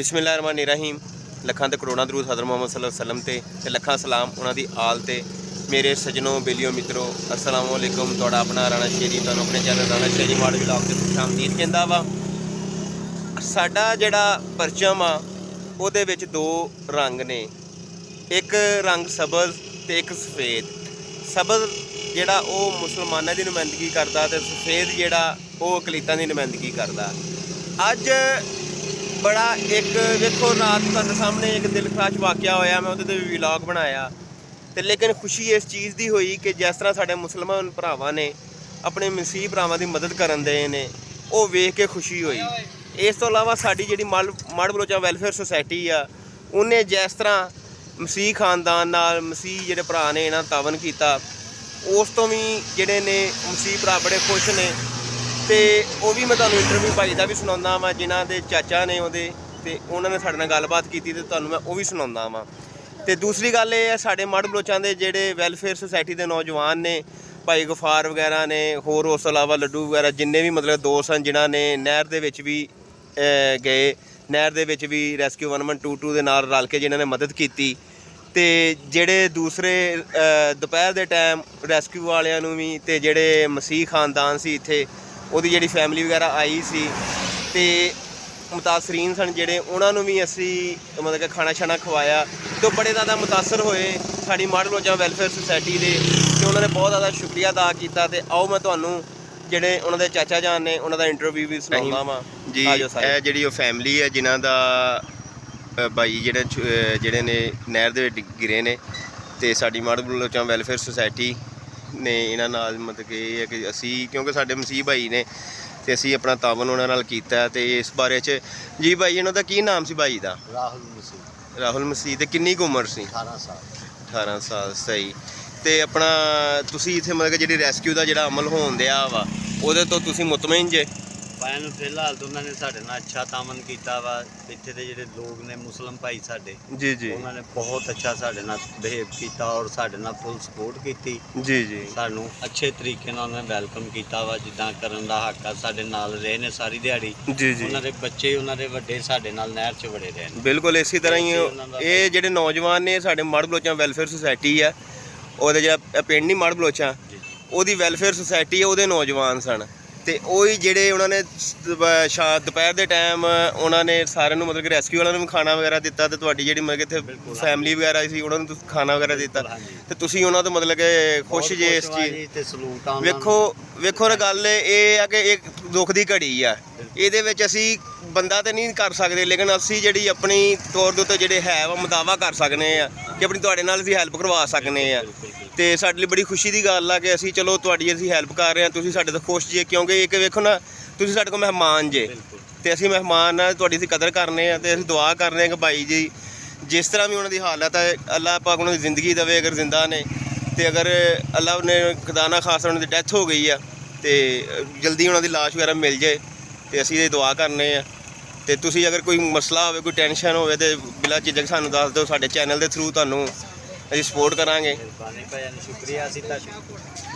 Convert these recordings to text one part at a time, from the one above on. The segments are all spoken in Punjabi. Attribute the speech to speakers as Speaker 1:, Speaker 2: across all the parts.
Speaker 1: बिस्मिल्लाहिर्रहमानिर्रहीम। लखां ते करोड़ां दरूद हज़रत मुहम्मद सल्लल्लाहु अलैहि वसल्लम ते लखां सलाम उन्हां दी आल ते मेरे सजनों बेलियों मित्रों अस्सलामु अलैकुम। तुहाडा अपना राणा शेरी तुहानूं अपने चैनल राणा शेरी मॉडल व्लॉग ते खुशामदीद कहंदा वा। साडा जिहड़ा परचम आ ਉਹਦੇ ਵਿੱਚ दो रंग ने, एक रंग सबज़ ते एक सफ़ेद। सबज़ जिहड़ा ਉਹ मुसलमानां ਦੀ ਨੁਮਾਇੰਦਗੀ करदा ते सफ़ेद जिहड़ा ਉਹ अकलीतां ਦੀ ਨੁਮਾਇੰਦਗੀ करदा। ਅੱਜ बड़ा एक देखो रात तुहाडे सामने एक दिलखराश वाक़या होया, मैं उहदे ते भी व्लॉग बनाया ते लेकिन खुशी इस चीज़ दी होई कि जिस तरह साडे मुसलमान भरावां ने अपने मसीह भरावां दी मदद करन दे ने, ਉਹ ਵੇਖ के खुशी होई। इस तो इलावा साडी जिहड़ी माड़ बलोचा वैलफेयर सोसाइटी आ, उन्हें जिस तरह मसीह खानदान नाल मसीह जिहड़े भरा ने इन्हां तावन कीता, उस तो भी जिहड़े ने मसीह भरा बड़े खुश ने। तो वह भी मैं तुहानूं इंटरव्यू भाई का भी सुनाउंदा वां, जिन्हां दे चाचा ने उहदे ते उन्होंने साडे नाल गलबात कीती ते तुहानूं मैं वह भी सुनाउंदा वां। ते दूसरी गल ये है, साडे माड़ बलोचां दे जिहड़े वैलफेयर सोसाइटी के नौजवान ने, भाई गफार वगैरह ने, होर उस तो इलावा लड्डू वगैरह जिन्ने भी मतलब दोस्त हैं जिन्हां ने नहर दे विच भी गए, नहर दे विच भी रेस्क्यू 1122 दे नाल रल के जिन्हां ने मदद कीती। ते जेड़े दूसरे दोपहर दे टाइम रेस्क्यू वालियां नूं भी ते जेड़े मसीह खानदान सी इत्थे उहदी जेड़ी फैमिली वगैरह आई सी ते मुतासरीन सन जेड़े, उन्हां नूं भी असीं मतलब कि खाना शाना खवाया तो बड़े ज़्यादा मुतासर होए साडी माड़ बलोचा वैलफेयर सोसाइटी दे ते उन्होंने बहुत ज़्यादा शुक्रिया अदा कीता। ते आओ मैं तुहानूं ਜਿਹੜੇ ਉਹਨਾਂ ਦੇ ਚਾਚਾ ਜਾਨ ਨੇ ਉਹਨਾਂ ਦਾ ਇੰਟਰਵਿਊ ਵੀ ਸੁਣਾਉਂਦਾ ਵਾਂ ਜੀ। ਇਹ ਜਿਹੜੀ ਉਹ ਫੈਮਿਲੀ ਹੈ ਜਿਨ੍ਹਾਂ ਦਾ ਭਾਈ ਜਿਹੜੇ ਨੇ ਨਹਿਰ ਦੇ ਵਿੱਚ ਗਿਰੇ ਨੇ ਤੇ ਸਾਡੀ ਮਾੜ ਬਲੋਚਾਂ ਵੈਲਫੇਅਰ ਸੁਸਾਇਟੀ ਨੇ ਇਹਨਾਂ ਨਾਲ ਮਤਲਬ ਕਿ ਇਹ ਹੈ ਕਿ ਅਸੀਂ ਕਿਉਂਕਿ ਸਾਡੇ ਮਸੀਹ ਭਾਈ ਨੇ ਤੇ ਅਸੀਂ ਆਪਣਾ ਤਾਵਨ ਉਹਨਾਂ ਨਾਲ ਕੀਤਾ। ਤੇ ਇਸ ਬਾਰੇ 'ਚ ਜੀ ਭਾਈ ਇਹਨਾਂ ਦਾ ਕੀ ਨਾਮ ਸੀ ਭਾਈ ਦਾ? ਰਾਹੁਲ ਮਸੀਹ। ਤੇ ਕਿੰਨੀ ਕੁ ਉਮਰ ਸੀ? 18 ਸਾਲ। ਸਹੀ। ਤੇ ਆਪਣਾ ਤੁਸੀਂ ਇੱਥੇ ਮਤਲਬ ਕਿ ਜਿਹੜੀ ਰੈਸਕਿਊ ਦਾ ਜਿਹੜਾ ਅਮਲ ਹੋਣ ਦਿਆ ਵਾ ਉਹਦੇ ਤੋਂ ਤੁਸੀਂ ਮੁਤਮਈਨ ਜੇ?
Speaker 2: ਭਾਈਆਂ ਨੂੰ ਫਿਲਹਾਲ ਤਾਂ ਉਹਨਾਂ ਨੇ ਸਾਡੇ ਨਾਲ ਅੱਛਾ ਤਾਮਨ ਕੀਤਾ ਵਾ। ਇੱਥੇ ਦੇ ਜਿਹੜੇ ਲੋਕ ਨੇ ਮੁਸਲਮ ਭਾਈ ਸਾਡੇ
Speaker 1: ਜੀ
Speaker 2: ਉਹਨਾਂ ਨੇ ਬਹੁਤ ਅੱਛਾ ਸਾਡੇ ਨਾਲ ਬਿਹੇਵ ਕੀਤਾ ਔਰ ਸਾਡੇ ਨਾਲ ਫੁੱਲ ਸਪੋਰਟ ਕੀਤੀ ਜੀ। ਸਾਨੂੰ ਅੱਛੇ ਤਰੀਕੇ ਨਾਲ ਉਹਨਾਂ ਨੇ ਵੈਲਕਮ ਕੀਤਾ ਵਾ, ਜਿੱਦਾਂ ਕਰਨ ਦਾ ਹੱਕ ਆ। ਸਾਡੇ ਨਾਲ ਰਹੇ ਨੇ ਸਾਰੀ ਦਿਹਾੜੀ ਜੀ। ਉਹਨਾਂ ਦੇ ਬੱਚੇ ਉਹਨਾਂ ਦੇ ਵੱਡੇ ਸਾਡੇ ਨਾਲ ਨਹਿਰ 'ਚ ਵੜੇ ਰਹੇ ਨੇ।
Speaker 1: ਬਿਲਕੁਲ ਇਸੇ ਤਰ੍ਹਾਂ ਹੀ ਇਹ ਜਿਹੜੇ ਨੌਜਵਾਨ ਨੇ ਸਾਡੇ ਮਾੜ ਬਲੋਚਾਂ ਵੈਲਫੇਅਰ ਸੁਸਾਇਟੀ ਆ, ਉਹਦੇ ਜਿਹੜਾ ਪਿੰਡ ਨਹੀਂ ਮਾੜ ਬਲੋਚਾਂ, ਉਹਦੀ ਵੈਲਫੇਅਰ ਸੁਸਾਇਟੀ ਆ, ਉਹਦੇ ਨੌਜਵਾਨ ਸਨ। ਤੇ ਉਹੀ ਜਿਹੜੇ ਉਹਨਾਂ ਨੇ ਦੁਪਹਿਰ ਦੇ ਟਾਈਮ ਉਹਨਾਂ ਨੇ ਸਾਰਿਆਂ ਨੂੰ ਮਤਲਬ ਕਿ ਰੈਸਕਿਊ ਵਾਲਿਆਂ ਨੂੰ ਵੀ ਖਾਣਾ ਵਗੈਰਾ ਦਿੱਤਾ ਤੇ ਤੁਹਾਡੀ ਜਿਹੜੀ ਮਤਲਬ ਕਿ ਇੱਥੇ ਫੈਮਿਲੀ ਵਗੈਰਾ ਸੀ ਉਹਨਾਂ ਨੂੰ ਖਾਣਾ ਵਗੈਰਾ ਦਿੱਤਾ ਤੇ ਤੁਸੀਂ ਉਹਨਾਂ ਤੋਂ ਮਤਲਬ ਕਿ ਖੁਸ਼ ਜੇ ਇਸ ਚੀਜ਼ ਤੇ ਸਲੂਟ ਆ। ਵੇਖੋ ਗੱਲ ਇਹ ਆ ਕਿ ਇੱਕ ਦੁੱਖ ਦੀ ਘੜੀ ਆ, ਇਹਦੇ ਵਿੱਚ ਅਸੀਂ ਬੰਦਾ ਤਾਂ ਨਹੀਂ ਕਰ ਸਕਦੇ ਲੇਕਿਨ ਅਸੀਂ ਜਿਹੜੀ ਆਪਣੀ ਤੌਰ ਦੇ ਉੱਤੇ ਜਿਹੜੇ ਹੈ ਉਹ ਮੁਦਾਵਾ ਕਰ ਸਕਦੇ ਆ ਕਿ ਆਪਣੀ ਤੁਹਾਡੇ ਨਾਲ ਅਸੀਂ ਹੈਲਪ ਕਰਵਾ ਸਕਦੇ ਆ। ਤੇ ਸਾਡੇ ਲਈ ਬੜੀ ਖੁਸ਼ੀ ਦੀ ਗੱਲ ਆ ਕਿ ਅਸੀਂ ਚਲੋ ਤੁਹਾਡੀ ਅਸੀਂ ਹੈਲਪ ਕਰ ਰਹੇ ਹਾਂ, ਤੁਸੀਂ ਸਾਡੇ ਤੋਂ ਖੁਸ਼ ਜੇ। ਕਿਉਂਕਿ ਇੱਕ ਵੇਖੋ ਨਾ, ਤੁਸੀਂ ਸਾਡੇ ਕੋਲ ਮਹਿਮਾਨ ਜੇ ਤੇ ਅਸੀਂ ਮਹਿਮਾਨ ਆ, ਤੁਹਾਡੀ ਅਸੀਂ ਕਦਰ ਕਰਨੇ ਆ ਤੇ ਅਸੀਂ ਦੁਆ ਕਰਨੇ ਆ ਕਿ ਭਾਈ ਜੀ ਜਿਸ ਤਰ੍ਹਾਂ ਵੀ ਉਹਨਾਂ ਦੀ ਹਾਲਤ ਹੈ ਅੱਲਾਹ ਪਾਕ ਉਹਨਾਂ ਦੀ ਜ਼ਿੰਦਗੀ ਦੇਵੇ ਅਗਰ ਜ਼ਿੰਦਾ ਨੇ, ਤੇ ਅਗਰ ਅੱਲਾਹ ਨੇ ਖੁਦਾ ਨਾ ਖਾਸਾ ਉਹਨਾਂ ਦੀ ਡੈਥ ਹੋ ਗਈ ਆ ਤੇ ਜਲਦੀ ਉਹਨਾਂ ਦੀ ਲਾਸ਼ ਵਗੈਰਾ ਮਿਲ ਜਾਏ ਤੇ ਅਸੀਂ ਇਹ ਦੁਆ ਕਰਨੇ ਆ। ਤੇ ਤੁਸੀਂ ਅਗਰ ਕੋਈ ਮਸਲਾ ਹੋਵੇ, ਕੋਈ ਟੈਨਸ਼ਨ ਹੋਵੇ ਤੇ ਬਿਲਾ ਝਿਜਕ ਸਾਨੂੰ ਦੱਸ ਦਿਓ, ਸਾਡੇ ਚੈਨਲ ਦੇ ਥਰੂ ਤੁਹਾਨੂੰ ਅਸੀਂ ਸਪੋਰਟ ਕਰਾਂਗੇ।
Speaker 2: ਮਿਹਰਬਾਨੀ ਭਾਈਆਂ ਨੂੰ ਸ਼ੁਕਰੀਆ। ਅਸੀਂ ਤਾਂ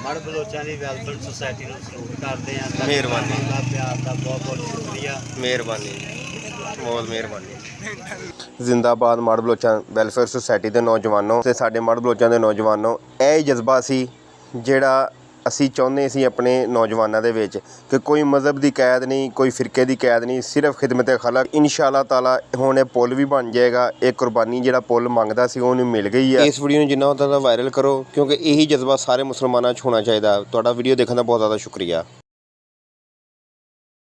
Speaker 2: ਮਾੜ ਬਲੋਚਾਂ ਦੀ ਵੈਲਫੇਅਰ ਸੁਸਾਇਟੀ ਨੂੰ ਸਲੂਟ ਕਰਦੇ ਹਾਂ।
Speaker 1: ਮਿਹਰਬਾਨੀ
Speaker 2: ਦਾ ਪਿਆਰ ਦਾ ਬਹੁਤ ਸ਼ੁਕਰੀਆ।
Speaker 1: ਮਿਹਰਬਾਨੀ, ਬਹੁਤ ਮਿਹਰਬਾਨੀ। ਜ਼ਿੰਦਾਬਾਦ ਮਾੜ ਬਲੋਚਾਂ ਵੈਲਫੇਅਰ ਸੁਸਾਇਟੀ ਦੇ ਨੌਜਵਾਨੋਂ ਤੇ ਸਾਡੇ ਮਾੜ ਬਲੋਚਾਂ ਦੇ ਨੌਜਵਾਨੋਂ। ਇਹ ਜਜ਼ਬਾ ਸੀ ਜਿਹੜਾ ਅਸੀਂ ਚਾਹੁੰਦੇ ਸੀ ਆਪਣੇ ਨੌਜਵਾਨਾਂ ਦੇ ਵਿੱਚ ਕਿ ਕੋਈ ਮਜ਼ਹਬ ਦੀ ਕੈਦ ਨਹੀਂ, ਕੋਈ ਫਿਰਕੇ ਦੀ ਕੈਦ ਨਹੀਂ, ਸਿਰਫ ਖਿਦਮਤ ਖਲਕ। ਇਨਸ਼ਾ ਅੱਲਾਹ ਤਾਲਾ ਹੁਣ ਇਹ ਪੁੱਲ ਵੀ ਬਣ ਜਾਏਗਾ। ਇਹ ਕੁਰਬਾਨੀ ਜਿਹੜਾ ਪੁੱਲ ਮੰਗਦਾ ਸੀ ਉਹਨੂੰ ਮਿਲ ਗਈ ਹੈ। ਇਸ ਵੀਡੀਓ ਨੂੰ ਜਿੰਨਾ ਹੁੰਦਾ ਵਾਇਰਲ ਕਰੋ ਕਿਉਂਕਿ ਇਹੀ ਜਜ਼ਬਾ ਸਾਰੇ ਮੁਸਲਮਾਨਾਂ 'ਚ ਹੋਣਾ ਚਾਹੀਦਾ। ਤੁਹਾਡਾ ਵੀਡੀਓ ਦੇਖਣ ਦਾ ਬਹੁਤ ਜ਼ਿਆਦਾ ਸ਼ੁਕਰੀਆ।